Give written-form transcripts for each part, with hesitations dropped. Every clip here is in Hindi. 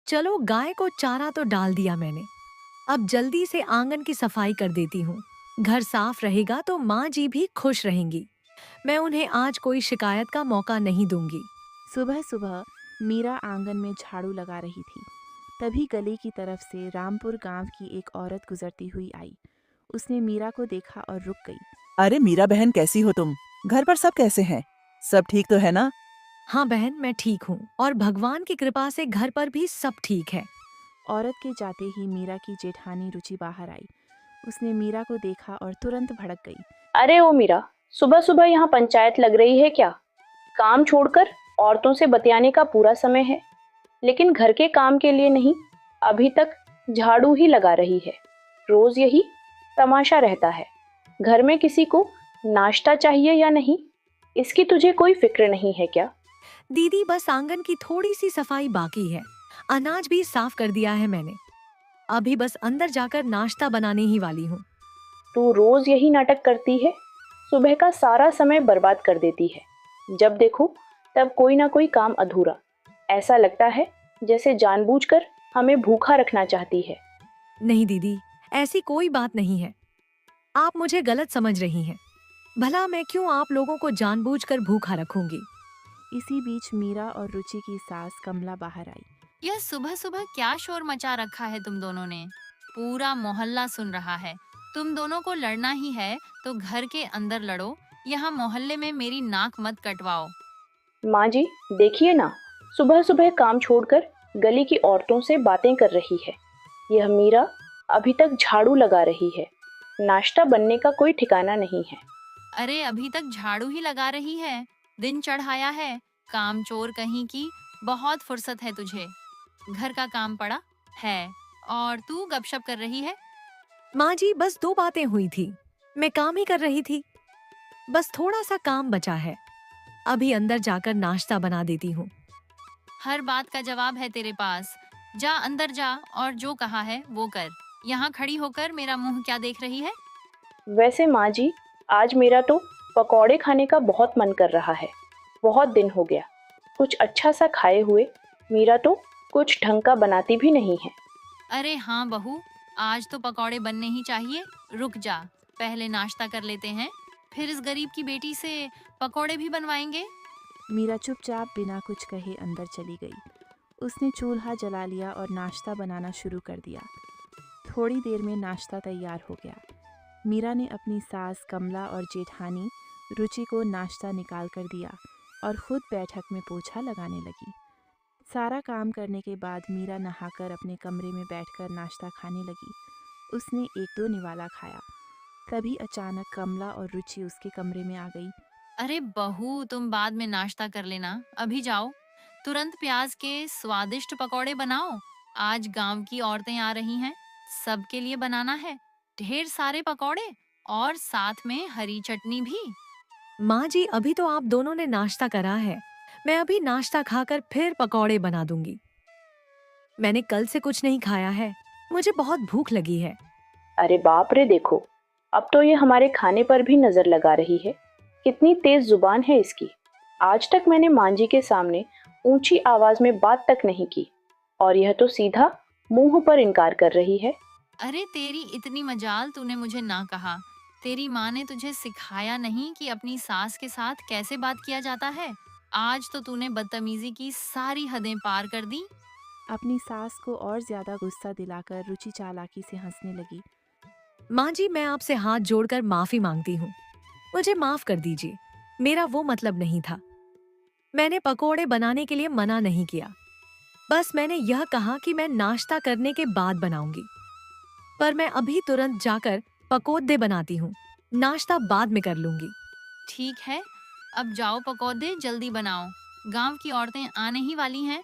चलो गाय को चारा तो डाल दिया मैंने। अब जल्दी से आंगन की सफाई कर देती हूँ। घर साफ रहेगा तो माँ जी भी खुश रहेंगी। मैं उन्हें आज कोई शिकायत का मौका नहीं दूंगी। सुबह सुबह मीरा आंगन में झाड़ू लगा रही थी। तभी गली की तरफ से रामपुर गांव की एक औरत गुजरती हुई आई। उसने मीरा को देखा और रुक गई। अरे मीरा बहन, कैसी हो तुम? घर पर सब कैसे हैं? सब ठीक तो है ना? हाँ बहन, मैं ठीक हूँ और भगवान की कृपा से घर पर भी सब ठीक है। औरत के जाते ही मीरा की जेठानी रुचि बाहर आई। उसने मीरा को देखा और तुरंत भड़क गई। अरे ओ मीरा, सुबह सुबह यहाँ पंचायत लग रही है क्या? काम छोड़कर औरतों से बतियाने का पूरा समय है, लेकिन घर के काम के लिए नहीं। अभी तक झाड़ू ही लगा रही है। रोज यही तमाशा रहता है। घर में किसी को नाश्ता चाहिए या नहीं, इसकी तुझे कोई फिक्र नहीं है क्या? दीदी, बस आंगन की थोड़ी सी सफाई बाकी है। अनाज भी साफ कर दिया है मैंने। अभी बस अंदर जाकर नाश्ता बनाने ही वाली हूँ। तू रोज यही नाटक करती है। सुबह का सारा समय बर्बाद कर देती है। जब देखो तब कोई ना कोई काम अधूरा। ऐसा लगता है जैसे जानबूझकर हमें भूखा रखना चाहती है। नहीं दीदी, ऐसी कोई बात नहीं है। आप मुझे गलत समझ रही हैं। भला मैं क्यों आप लोगों को जानबूझकर भूखा रखूंगी? इसी बीच मीरा और रुचि की सास कमला बाहर आई। यह सुबह सुबह क्या शोर मचा रखा है तुम दोनों ने? पूरा मोहल्ला सुन रहा है। तुम दोनों को लड़ना ही है तो घर के अंदर लड़ो। यहाँ मोहल्ले में मेरी नाक मत कटवाओ। माँ जी, देखिए ना, सुबह सुबह काम छोड़कर गली की औरतों से बातें कर रही है। यह मीरा अभी तक झाड़ू लगा रही है। नाश्ता बनने का कोई ठिकाना नहीं है। अरे अभी तक झाड़ू ही लगा रही है। दिन चढ़ाया है। काम चोर कहीं की। बहुत फुर्सत है तुझे। घर का काम पड़ा है और तू गपशप कर रही है। माँ जी, बस 2 बातें हुई थी। मैं काम ही कर रही थी। बस थोड़ा सा काम बचा है। अभी अंदर जाकर नाश्ता बना देती हूँ। हर बात का जवाब है तेरे पास। जा अंदर जा और जो कहा है वो कर। यहाँ खड़ी होकर मेरा मुंह क्या देख रही है? वैसे माँ जी, आज मेरा तो पकौड़े खाने का बहुत मन कर रहा है। बहुत दिन हो गया कुछ अच्छा सा खाए हुए। मीरा तो कुछ ढंग का बनाती भी नहीं है। अरे हाँ बहू, आज तो पकौड़े बनने ही चाहिए। रुक जा, पहले नाश्ता कर लेते हैं, फिर इस गरीब की बेटी से पकौड़े भी बनवाएंगे। मीरा चुपचाप बिना कुछ कहे अंदर चली गई। उसने चूल्हा जला लिया और नाश्ता बनाना शुरू कर दिया। थोड़ी देर में नाश्ता तैयार हो गया। मीरा ने अपनी सास कमला और जेठानी रुचि को नाश्ता निकाल कर दिया और खुद बैठक में पोछा लगाने लगी। सारा काम करने के बाद मीरा नहाकर अपने कमरे में बैठकर नाश्ता खाने लगी। उसने 1-2 निवाला खाया। तभी अचानक कमला और रुचि उसके कमरे में आ गई। अरे बहू, तुम बाद में नाश्ता कर लेना, अभी जाओ। तुरंत प्याज के स्वादिष्ट पकौड़े बनाओ। आज गांव की औरतें आ रही हैं, सबके लिए बनाना है। ढेर सारे पकौड़े और साथ में हरी चटनी भी। माँ जी, अभी तो आप दोनों ने नाश्ता करा है। मैं अभी नाश्ता खाकर फिर पकौड़े बना दूंगी। मैंने कल से कुछ नहीं खाया है। मुझे बहुत भूख लगी है। अरे बाप रे, देखो, अब तो ये हमारे खाने पर भी नजर लगा रही है। कितनी तेज जुबान है इसकी। आज तक मैंने माँ जी के सामने ऊंची आवाज में बात तक नहीं की, और यह तो सीधा मुंह पर इनकार कर रही है। अरे तेरी इतनी मजाल, तूने मुझे ना कहा। तेरी माँ ने तुझे सिखाया नहीं कि अपनी सास के साथ कैसे बात किया जाता है। आज तो तूने बदतमीजी की सारी हदें पार कर दी। अपनी सास को और ज्यादा गुस्सा दिलाकर रुचि चालाकी से हंसने लगी। माँ जी, मैं आपसे हाथ जोड़कर माफी मांगती हूँ। मुझे माफ कर दीजिए। मेरा वो मतलब नहीं था। मैंने पकोड़े बनाने के लिए मना नहीं किया। बस मैंने यह कहा कि मैं नाश्ता करने के बाद बनाऊंगी। पर मैं अभी तुरंत जाकर पकोड़े बनाती हूँ। नाश्ता बाद में कर लूंगी। ठीक है, अब जाओ पकौड़े जल्दी बनाओ। गांव की औरतें आने ही वाली हैं।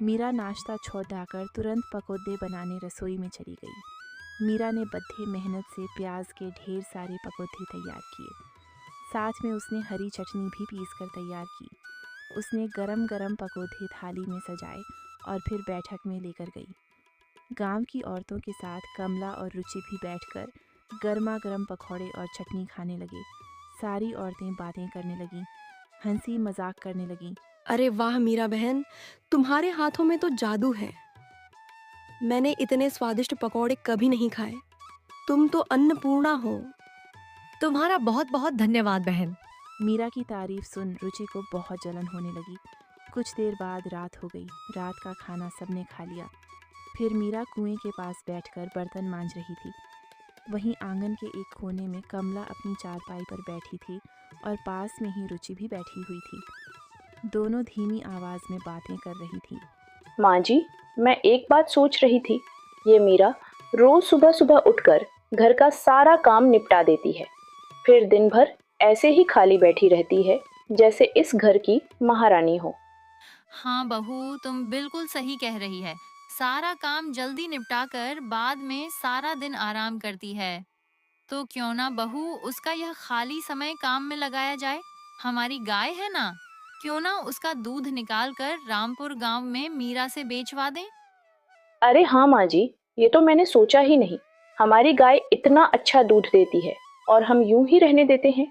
मीरा नाश्ता छोड़ाकर तुरंत पकौड़े बनाने रसोई में चली गई। मीरा ने बद्ध मेहनत से प्याज के ढेर सारे पकौड़े तैयार किए। साथ में उसने हरी चटनी भी पीस कर तैयार की। उसने गरम गरम पकौड़े थाली में सजाए और फिर बैठक में लेकर गई। गांव की औरतों के साथ कमला और रुचि भी बैठकर गर्मा गर्म पकौड़े और चटनी खाने लगे। सारी औरतें बातें करने लगीं, हंसी मजाक करने लगीं। अरे वाह मीरा बहन, तुम्हारे हाथों में तो जादू है। मैंने इतने स्वादिष्ट पकौड़े कभी नहीं खाए। तुम तो अन्नपूर्णा हो। तुम्हारा बहुत बहुत धन्यवाद बहन। मीरा की तारीफ सुन रुचि को बहुत जलन होने लगी। कुछ देर बाद रात हो गई। रात का खाना सबने खा लिया। फिर मीरा कुएं के पास बैठकर बर्तन मांज रही थी। वहीं आंगन के एक कोने में कमला अपनी चारपाई पर बैठी थी और पास में ही रुचि भी बैठी हुई थी। दोनों धीमी आवाज में बातें कर रही थी। माँ जी, मैं एक बात सोच रही थी। ये मीरा रोज सुबह सुबह उठकर घर का सारा काम निपटा देती है, फिर दिन भर ऐसे ही खाली बैठी रहती है जैसे इस घर की महारानी हो। हाँ बहू, तुम बिल्कुल सही कह रही है। सारा काम जल्दी निपटा कर बाद में सारा दिन आराम करती है। तो क्यों ना बहू उसका यह खाली समय काम में लगाया जाए। हमारी गाय है ना, क्यों ना उसका दूध निकाल कर रामपुर गांव में मीरा से बेचवा दें। अरे हाँ माँ जी, ये तो मैंने सोचा ही नहीं। हमारी गाय इतना अच्छा दूध देती है और हम यूं ही रहने देते हैं।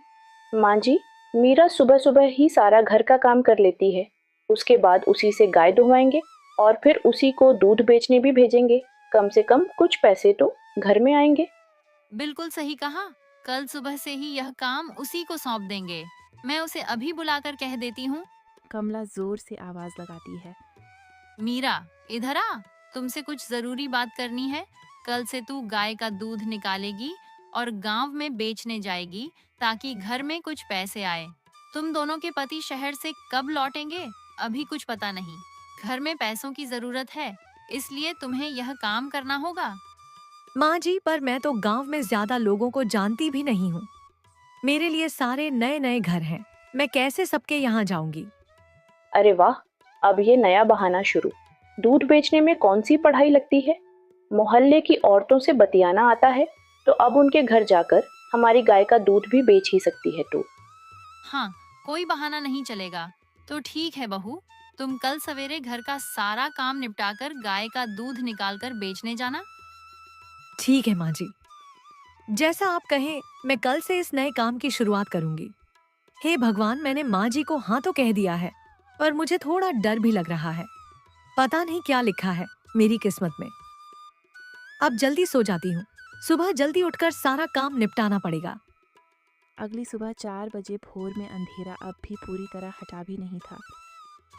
माँ जी, मीरा सुबह सुबह ही सारा घर का काम कर लेती है, उसके बाद उसी से गाय दुहवाएंगे और फिर उसी को दूध बेचने भी भेजेंगे। कम से कम कुछ पैसे तो घर में आएंगे। बिल्कुल सही कहा। कल सुबह से ही यह काम उसी को सौंप देंगे। मैं उसे अभी बुलाकर कह देती हूँ। कमला जोर से आवाज लगाती है। मीरा, इधर आ, तुमसे कुछ जरूरी बात करनी है। कल से तू गाय का दूध निकालेगी और गांव में बेचने जाएगी ताकि घर में कुछ पैसे आए। तुम दोनों के पति शहर से कब लौटेंगे अभी कुछ पता नहीं। घर में पैसों की जरूरत है, इसलिए तुम्हें यह काम करना होगा। माँ जी, पर मैं तो गांव में ज्यादा लोगों को जानती भी नहीं हूँ। मेरे लिए सारे नए नए घर हैं। मैं कैसे सबके यहाँ जाऊंगी? अरे वाह, अब ये नया बहाना शुरू। दूध बेचने में कौन सी पढ़ाई लगती है? मोहल्ले की औरतों से बतियाना आता है, तो अब उनके घर जाकर हमारी गाय का दूध भी बेच ही सकती है तू। हाँ, कोई बहाना नहीं चलेगा। तो ठीक है बहू, तुम कल सवेरे घर का सारा काम निपटाकर गाय का दूध निकालकर बेचने जाना। ठीक है माँ जी, जैसा आप कहें मैं कल से इस नए काम की शुरुआत करूंगी। हे भगवान, मैंने माँ जी को हाँ तो कह दिया है, पर मुझे थोड़ा डर भी लग रहा है। पता नहीं क्या लिखा है मेरी किस्मत में। अब जल्दी सो जाती हूँ, सुबह जल्दी उठकर सारा काम निपटाना पड़ेगा। अगली सुबह 4 बजे भोर में अंधेरा अब भी पूरी तरह हटा भी नहीं था।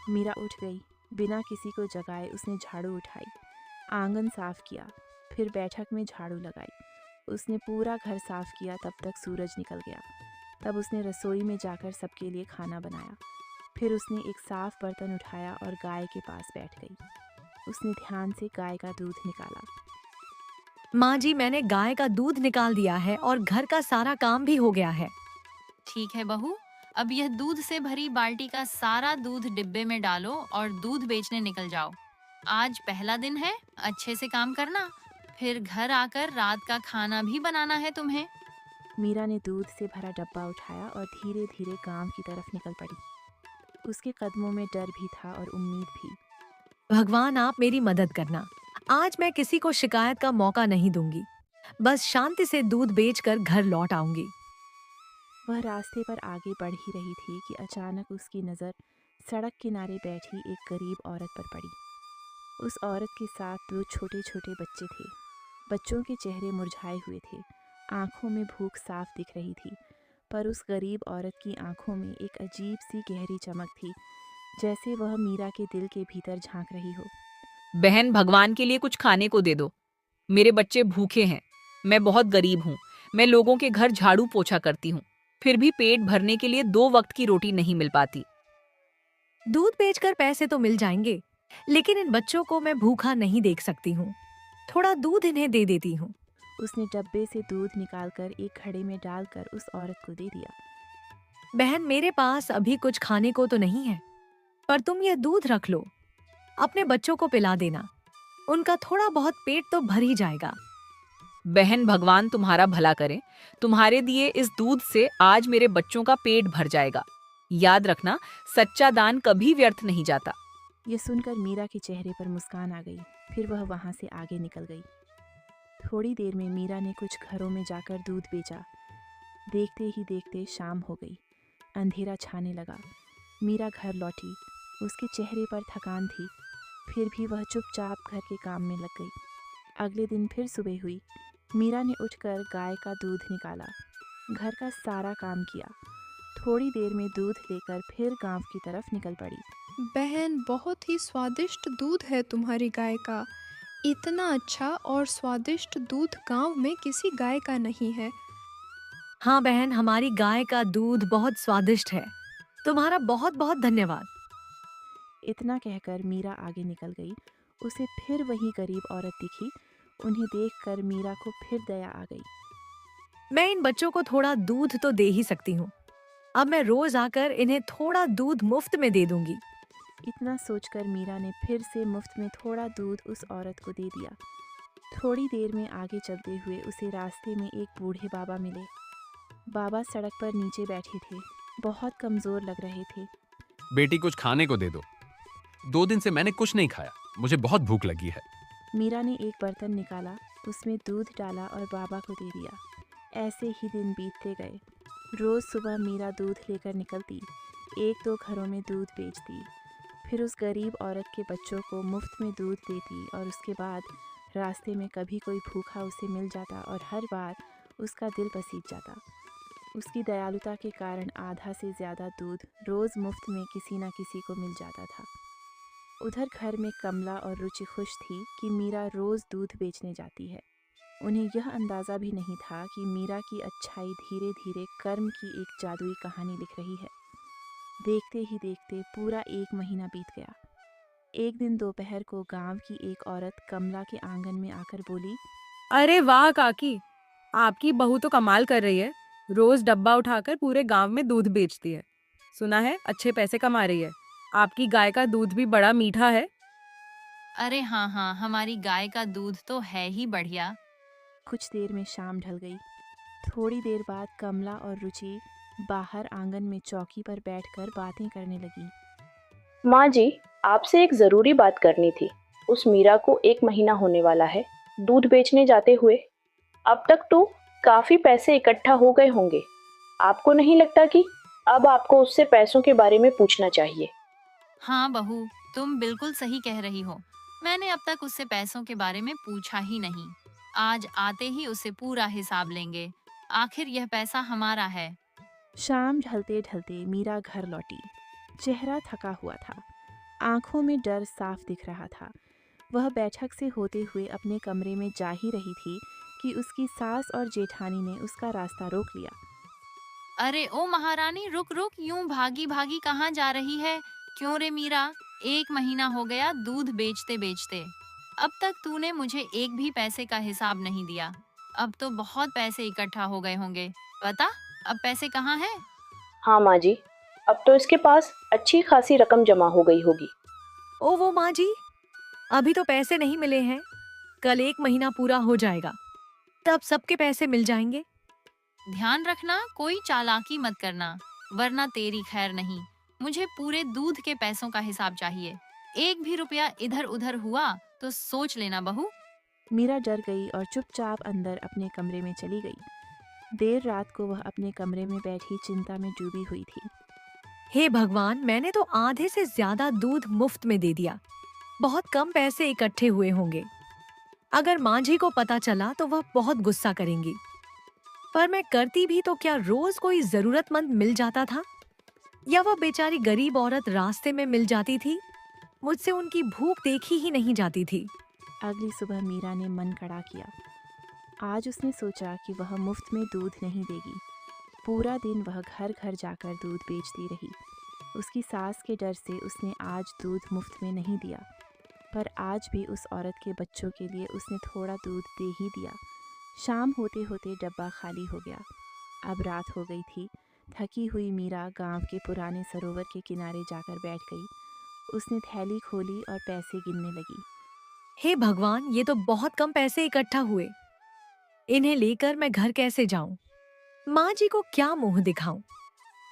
मीरा उठ गई। बिना किसी को जगाए उसने झाड़ू उठाई, आंगन साफ किया, फिर बैठक में झाड़ू लगाई। उसने पूरा घर साफ किया तब तक सूरज निकल गया। तब उसने रसोई में जाकर सबके लिए खाना बनाया। फिर उसने एक साफ बर्तन उठाया और गाय के पास बैठ गई। उसने ध्यान से गाय का दूध निकाला। माँ जी, मैंने गाय का दूध निकाल दिया है और घर का सारा काम भी हो गया है। ठीक है बहू, अब यह दूध से भरी बाल्टी का सारा दूध डिब्बे में डालो और दूध बेचने निकल जाओ। आज पहला दिन है, अच्छे से काम करना, फिर घर आकर रात का खाना भी बनाना है तुम्हें। मीरा ने दूध से भरा डब्बा उठाया और धीरे धीरे गांव की तरफ निकल पड़ी। उसके कदमों में डर भी था और उम्मीद भी। भगवान, आप मेरी मदद करना। आज मैं किसी को शिकायत का मौका नहीं दूंगी। बस शांति से दूध बेचकर घर लौट आऊंगी। वह रास्ते पर आगे बढ़ ही रही थी कि अचानक उसकी नज़र सड़क किनारे बैठी एक गरीब औरत पर पड़ी। उस औरत के साथ 2 छोटे छोटे बच्चे थे। बच्चों के चेहरे मुरझाए हुए थे, आंखों में भूख साफ दिख रही थी, पर उस गरीब औरत की आंखों में एक अजीब सी गहरी चमक थी, जैसे वह मीरा के दिल के भीतर झांक रही हो। बहन, भगवान के लिए कुछ खाने को दे दो। मेरे बच्चे भूखे हैं। मैं बहुत गरीब हूँ। मैं लोगों के घर झाड़ू पोछा करती हूँ, फिर भी पेट भरने के लिए 2 वक्त की रोटी नहीं मिल पाती। दूध बेचकर पैसे तो मिल जाएंगे, लेकिन इन बच्चों को मैं भूखा नहीं देख सकती हूँ। थोड़ा दूध इन्हें दे देती हूँ। उसने डब्बे से दूध निकालकर एक घड़े में डालकर उस औरत को दे दिया। बहन, मेरे पास अभी कुछ खाने को तो नहीं है, पर तुम यह दूध रख लो। अपने बच्चों को पिला देना, उनका थोड़ा बहुत पेट तो भर ही जाएगा। बहन, भगवान तुम्हारा भला करे। तुम्हारे दिए इस दूध से आज मेरे बच्चों का पेट भर जाएगा। याद रखना, सच्चा दान कभी व्यर्थ नहीं जाता। यह सुनकर मीरा के चेहरे पर मुस्कान आ गई। फिर वह वहां से आगे निकल गई। थोड़ी देर में मीरा ने कुछ घरों में जाकर दूध बेचा। देखते ही देखते शाम हो गई। अंधेरा छाने लगा। मीरा घर लौटी। उसके चेहरे पर थकान थी। फिर भी वह चुपचाप घर के काम में लग गई। अगले दिन फिर सुबह हुई। मीरा ने उठकर गाय का दूध निकाला, घर का सारा काम किया। थोड़ी देर में दूध लेकर फिर गांव की तरफ निकल पड़ी। बहन, बहुत ही स्वादिष्ट दूध है तुम्हारी गाय का। इतना अच्छा और स्वादिष्ट दूध गांव में किसी गाय का नहीं है। हाँ बहन, हमारी गाय का दूध बहुत स्वादिष्ट है। तुम्हारा बहुत बहुत धन्यवाद। इतना कहकर मीरा आगे निकल गई। उसे फिर वही गरीब औरत दिखी। उन्हें देखकर मीरा को फिर दया आ गई। मैं इन बच्चों को थोड़ा दूध तो दे ही सकती हूँ। अब मैं रोज आकर इन्हें थोड़ा दूध मुफ्त में दे दूंगी। इतना सोचकर मीरा ने फिर से मुफ्त में थोड़ा दूध उस औरत को दे दिया। थोड़ी देर में आगे चलते हुए उसे रास्ते में एक बूढ़े बाबा मिले। बाबा सड़क पर नीचे बैठे थे, बहुत कमज़ोर लग रहे थे। बेटी, कुछ खाने को दे दो। 2 दिन से मैंने कुछ नहीं खाया, मुझे बहुत भूख लगी है। मीरा ने एक बर्तन निकाला, उसमें दूध डाला और बाबा को दे दिया। ऐसे ही दिन बीतते गए। रोज़ सुबह मीरा दूध लेकर निकलती, 1-2 घरों में दूध बेचती, फिर उस गरीब औरत के बच्चों को मुफ्त में दूध देती और उसके बाद रास्ते में कभी कोई भूखा उसे मिल जाता और हर बार उसका दिल पसीज जाता। उसकी दयालुता के कारण आधा से ज़्यादा दूध रोज़ मुफ्त में किसी न किसी को मिल जाता था। उधर घर में कमला और रुचि खुश थी कि मीरा रोज़ दूध बेचने जाती है। उन्हें यह अंदाज़ा भी नहीं था कि मीरा की अच्छाई धीरे धीरे कर्म की एक जादुई कहानी लिख रही है। देखते ही देखते पूरा 1 महीना बीत गया। एक दिन दोपहर को गांव की एक औरत कमला के आंगन में आकर बोली, अरे वाह काकी, आपकी बहू तो कमाल कर रही है। रोज डब्बा उठाकर पूरे गांव में दूध बेचती है। सुना है अच्छे पैसे कमा रही है। आपकी गाय का दूध भी बड़ा मीठा है। अरे हाँ हाँ, हमारी गाय का दूध तो है ही बढ़िया। कुछ देर में शाम ढल गई। थोड़ी देर बाद कमला और रुचि बाहर आंगन में चौकी पर बैठकर बातें करने लगी। माँ जी, आपसे एक जरूरी बात करनी थी। उस मीरा को 1 महीना होने वाला है दूध बेचने जाते हुए। अब तक तो काफी पैसे इकट्ठा हो गए होंगे। आपको नहीं लगता कि अब आपको उससे पैसों के बारे में पूछना चाहिए? हाँ बहू, तुम बिल्कुल सही कह रही हो। मैंने अब तक उससे पैसों के बारे में पूछा ही नहीं। आज आते ही उससे पूरा हिसाब लेंगे। आखिर यह पैसा हमारा है। शाम ढलते ढलते मीरा घर लौटी। चेहरा थका हुआ था, आंखों में डर साफ दिख रहा था। वह बैठक से होते हुए अपने कमरे में जा ही रही थी कि उसकी सास और जेठानी ने उसका रास्ता रोक लिया। अरे ओ महारानी, रुक रुक, यूं भागी भागी कहाँ जा रही है? क्यों रे मीरा, 1 महीना हो गया दूध बेचते बेचते। अब तक तूने मुझे एक भी पैसे का हिसाब नहीं दिया। अब तो बहुत पैसे इकट्ठा हो गए होंगे। बता, अब पैसे कहाँ हैं? हाँ माँ जी, अब तो इसके पास अच्छी खासी रकम जमा हो गई होगी। ओ वो माँ जी, अभी तो पैसे नहीं मिले हैं। कल 1 महीना पूरा हो जाएगा, तब सबके पैसे मिल जाएंगे। ध्यान रखना, कोई चालाकी मत करना, वरना तेरी खैर नहीं। मुझे पूरे दूध के पैसों का हिसाब चाहिए। 1 भी रुपया इधर उधर हुआ तो सोच लेना बहू। मीरा डर गई और चुपचाप अंदर अपने कमरे में चली गई। देर रात को वह अपने कमरे में बैठी चिंता में डूबी हुई थी। हे भगवान, मैंने तो आधे से ज्यादा दूध मुफ्त में दे दिया। बहुत कम पैसे इकट्ठे हुए होंगे। अगर माँ जी को पता चला तो वह बहुत गुस्सा करेंगी। पर मैं करती भी तो क्या रोज कोई जरूरतमंद मिल जाता था, या वह बेचारी गरीब औरत रास्ते में मिल जाती थी। मुझसे उनकी भूख देखी ही नहीं जाती थी। अगली सुबह मीरा ने मन कड़ा किया। आज उसने सोचा कि वह मुफ्त में दूध नहीं देगी। पूरा दिन वह घर घर जाकर दूध बेचती रही। उसकी सास के डर से उसने आज दूध मुफ्त में नहीं दिया, पर आज भी उस औरत के बच्चों के लिए उसने थोड़ा दूध दे ही दिया। शाम होते होते डब्बा खाली हो गया। अब रात हो गई थी। थकी हुई मीरा गांव के पुराने सरोवर के किनारे जाकर बैठ गई। उसने थैली खोली और पैसे गिनने लगी। हे भगवान, ये तो बहुत कम पैसे इकट्ठा हुए। इन्हें लेकर मैं घर कैसे जाऊं? माँ जी को क्या मुंह दिखाऊं?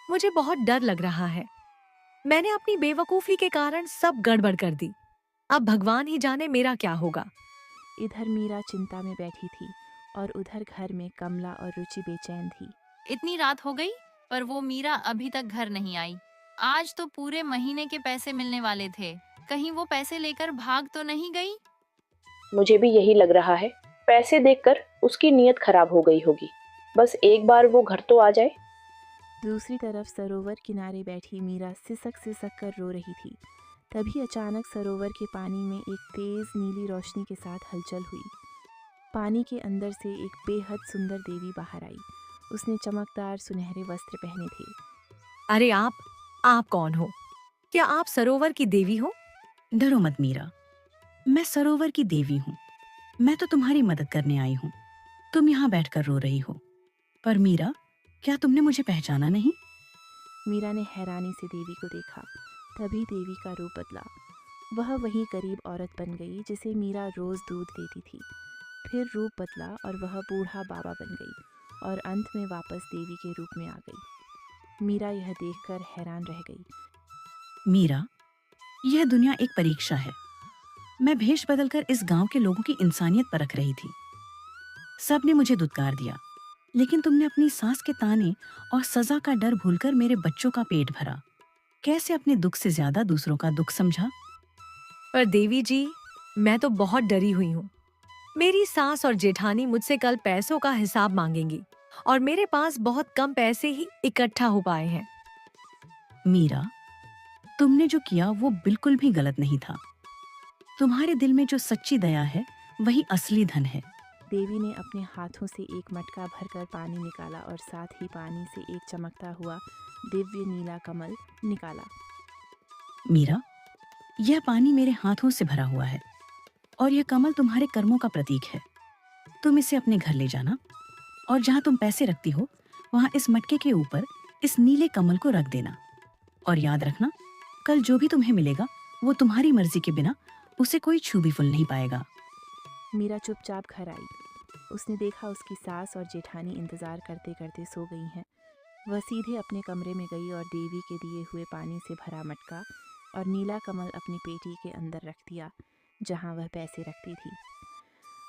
मुझे बहुत डर लग रहा है। मैंने अपनी बेवकूफी के कारण सब गड़बड़ कर दी। अब भगवान ही जाने मेरा क्या होगा। इधर मीरा चिंता में बैठी थी और उधर घर में कमला और रुचि बेचैन थी। इतनी रात हो गई पर वो मीरा अभी तक घर नहीं आई। आज तो पूरे महीने के पैसे मिलने वाले थे। कहीं वो पैसे लेकर भाग तो नहीं गई? मुझे भी यही लग रहा है। पैसे देखकर उसकी नीयत खराब हो गई होगी। बस एक बार वो घर तो आ जाए। दूसरी तरफ सरोवर किनारे बैठी मीरा सिसक सिसक कर रो रही थी। तभी अचानक सरोवर के पानी में एक तेज नीली रोशनी के साथ हलचल हुई। पानी के अंदर से एक बेहद सुंदर देवी बाहर आई। उसने चमकदार सुनहरे वस्त्र पहने थे। अरे आप कौन हो? क्या आप सरोवर की देवी हो? डरो मत मीरा, मैं सरोवर की देवी हूँ। मैं तो तुम्हारी मदद करने आई हूँ। तुम यहाँ बैठकर रो रही हो। पर मीरा, क्या तुमने मुझे पहचाना नहीं? मीरा ने हैरानी से देवी को देखा। तभी देवी का रूप बदला। वह वही गरीब औरत बन गई जिसे मीरा रोज दूध देती थी। फिर रूप बदला और वह बूढ़ा बाबा बन गई और अंत में वापस देवी के रूप में आ गई। मीरा यह देखकर हैरान रह गई। मीरा, यह दुनिया एक परीक्षा है। मैं भेष बदलकर इस गांव के लोगों की इंसानियत परख रही थी। सबने मुझे दुत्कार दिया, लेकिन तुमने अपनी सास के ताने और सजा का डर भूलकर मेरे बच्चों का पेट भरा। कैसे अपने दुख से ज्यादा दूसरों का दुख समझा? पर देवी जी, मैं तो बहुत डरी हुई हूँ। मेरी सास और जेठानी मुझसे कल पैसों का हिसाब मांगेंगी और मेरे पास बहुत कम पैसे ही इकट्ठा हो पाए हैं। मीरा, तुमने जो किया वो बिल्कुल भी गलत नहीं था। तुम्हारे दिल में जो सच्ची दया है वही असली धन है। देवी ने अपने हाथों से एक मटका भरकर पानी निकाला और साथ ही पानी से एक चमकता हुआ दिव्य नीला कमल निकाला। मीरा, यह पानी मेरे हाथों से भरा हुआ है और यह कमल तुम्हारे कर्मों का प्रतीक है। तुम इसे अपने घर ले जाना और जहाँ तुम पैसे रखती हो वहाँ इस मटके के ऊपर इस नीले कमल को रख देना। और याद रखना, कल जो भी तुम्हें मिलेगा वो तुम्हारी मर्जी के बिना उसे कोई छू भी फुल नहीं पाएगा। मीरा चुपचाप घर आई। उसने देखा उसकी सास और जेठानी इंतजार करते करते सो गई हैं। वह सीधे अपने कमरे में गई और देवी के दिए हुए पानी से भरा मटका और नीला कमल अपनी पेटी के अंदर रख दिया, जहां वह पैसे रखती थी।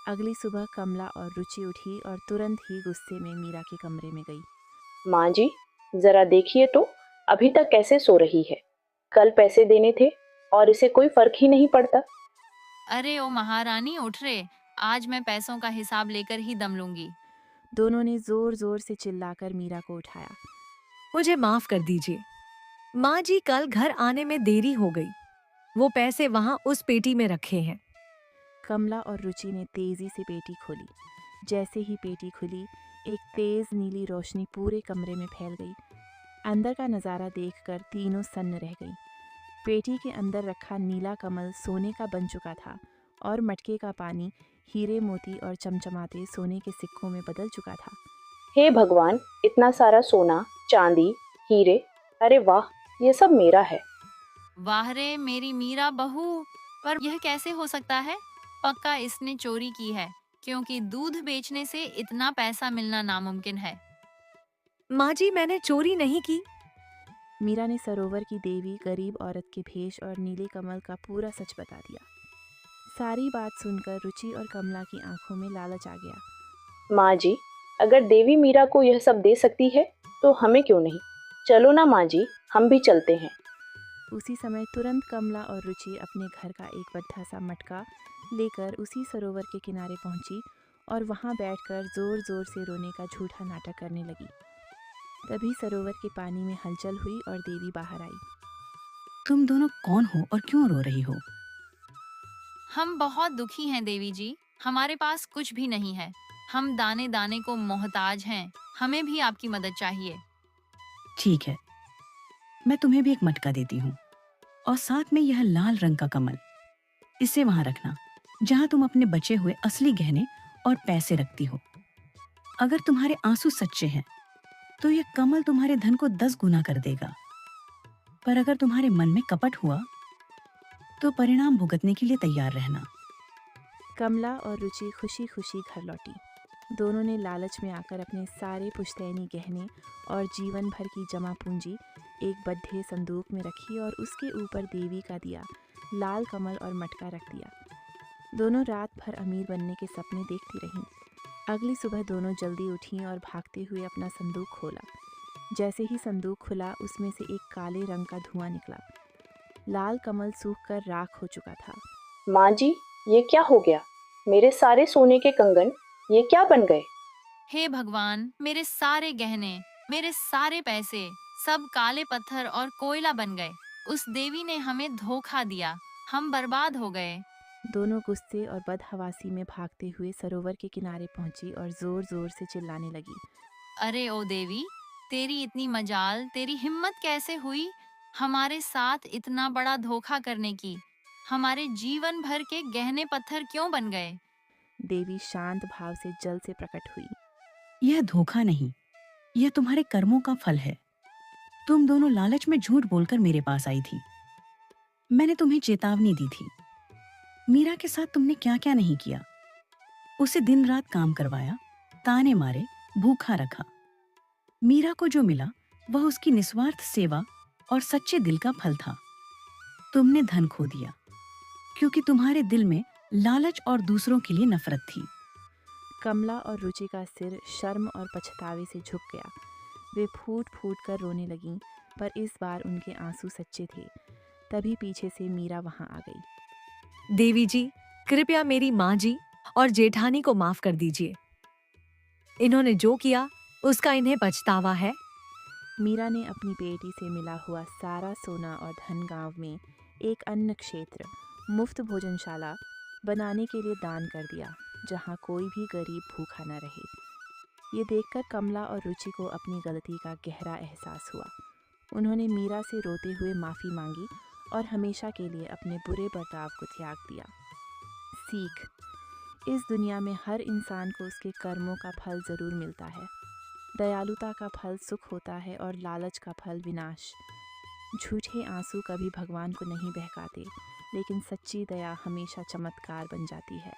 अगली सुबह कमला और रुचि उठी और तुरंत ही गुस्से में मीरा के कमरे में गई। माँ जी, जरा देखिए तो अभी तक कैसे सो रही है। कल पैसे देने थे और इसे कोई फर्क ही नहीं पड़ता। अरे ओ महारानी, उठ रे, आज मैं पैसों का हिसाब लेकर ही दम लूंगी। दोनों ने जोर जोर से चिल्लाकर मीरा को उठाया। मुझे माफ कर दीजिए माँ जी, कल घर आने में देरी हो गई। वो पैसे वहाँ उस पेटी में रखे हैं। कमला और रुचि ने तेजी से पेटी खोली। जैसे ही पेटी खुली, एक तेज नीली रोशनी पूरे कमरे में फैल गई। अंदर का नज़ारा देखकर तीनों सन्न रह गईं। पेटी के अंदर रखा नीला कमल सोने का बन चुका था और मटके का पानी हीरे मोती और चमचमाते सोने के सिक्कों में बदल चुका था। हे भगवान, इतना सारा सोना, चांदी, हीरे, अरे वाह, ये सब मेरा है। वाह रे मेरी मीरा बहू, पर यह कैसे हो सकता है? पक्का इसने चोरी की है, क्योंकि दूध बेचने से इतना पैसा मिलना नामुमकिन है। माँ जी, मैंने चोरी नहीं की। मीरा ने सरोवर की देवी, गरीब औरत के भेष और नीले कमल का पूरा सच बता दिया। सारी बात सुनकर रुचि और कमला की आंखों में लालच आ गया। माँ जी, अगर देवी मीरा को यह सब दे सकती है तो हमें क्यों नहीं? चलो ना माँ जी, हम भी चलते हैं। उसी समय तुरंत कमला और रुचि अपने घर का एक बद्धा सा मटका लेकर उसी सरोवर के किनारे पहुंची और वहां बैठकर जोर जोर से रोने का झूठा नाटक करने लगी। तभी सरोवर के पानी में हलचल हुई और देवी बाहर आई। तुम दोनों कौन हो और क्यों रो रही हो? हम बहुत दुखी हैं देवी जी, हमारे पास कुछ भी नहीं है। हम दाने दाने को मोहताज हैं, हमें भी आपकी मदद चाहिए। ठीक है, मैं तुम्हें भी एक मटका देती हूँ और साथ में यह लाल रंग का कमल। इसे वहां रखना जहां तुम अपने बचे हुए असली गहने और पैसे रखती हो। अगर तुम्हारे आंसू सच्चे हैं तो यह कमल तुम्हारे धन को 10 गुना कर देगा, पर अगर तुम्हारे मन में कपट हुआ तो परिणाम भुगतने के लिए तैयार रहना। कमला और रुचि खुशी खुशी घर लौटी। दोनों ने लालच में आकर अपने सारे पुश्तैनी गहने और जीवन भर की जमा पूंजी एक बड्ढे संदूक में रखी और उसके ऊपर देवी का दिया, लाल कमल और मटका रख दिया। दोनों रात भर अमीर बनने के सपने देखती रहीं। अगली सुबह दोनों जल्दी उठीं और भागते हुए अपना संदूक खोला। जैसे ही संदूक खुला, उसमें से एक काले रंग का धुआं निकला। लाल कमल सूखकर राख हो चुका था। माँ जी, ये क्या हो गया? मेरे सारे सोने के कंगन ये क्या बन गए? हे भगवान, मेरे सारे गहने, मेरे सारे पैसे सब काले पत्थर और कोयला बन गए। उस देवी ने हमें धोखा दिया, हम बर्बाद हो गए। दोनों गुस्से और बदहवासी में भागते हुए सरोवर के किनारे पहुंची और जोर जोर से चिल्लाने लगी। अरे ओ देवी, तेरी इतनी मजाल, तेरी हिम्मत कैसे हुई हमारे साथ इतना बड़ा धोखा करने की? हमारे जीवन भर के गहने पत्थर क्यों बन गए? देवी शांत भाव से जल से प्रकट हुई। यह धोखा नहीं, यह तुम्हारे कर्मों का फल है। तुम दोनों लालच में झूठ बोलकर मेरे पास आई थी। मैंने तुम्हें चेतावनी दी थी। मीरा के साथ तुमने क्या क्या नहीं किया। उसे दिन रात काम करवाया, ताने मारे, भूखा रखा। मीरा को जो मिला वह उसकी निस्वार्थ सेवा और सच्चे दिल का फल था। तुमने धन खो दिया क्योंकि तुम्हारे दिल में लालच और दूसरों के लिए नफरत थी। कमला और रुचि का सिर शर्म और पछतावे से झुक गया। वे फूट फूट कर रोने लगीं, पर इस बार उनके आंसू सच्चे थे। तभी पीछे से मीरा वहां आ गई। देवी जी, कृपया मेरी माँ जी और जेठानी को माफ कर दीजिए। इन्होंने जो किया उसका इन्हें पछतावा है। मीरा ने अपनी बेटी से मिला हुआ सारा सोना और धन गांव में एक अन्न क्षेत्र, मुफ्त भोजनशाला बनाने के लिए दान कर दिया, जहां कोई भी गरीब भूखा न रहे। ये देखकर कमला और रुचि को अपनी गलती का गहरा एहसास हुआ। उन्होंने मीरा से रोते हुए माफ़ी मांगी और हमेशा के लिए अपने बुरे बर्ताव को त्याग दिया। सीख: इस दुनिया में हर इंसान को उसके कर्मों का फल ज़रूर मिलता है। दयालुता का फल सुख होता है और लालच का फल विनाश। झूठे आंसू कभी भगवान को नहीं बहकाते, लेकिन सच्ची दया हमेशा चमत्कार बन जाती है।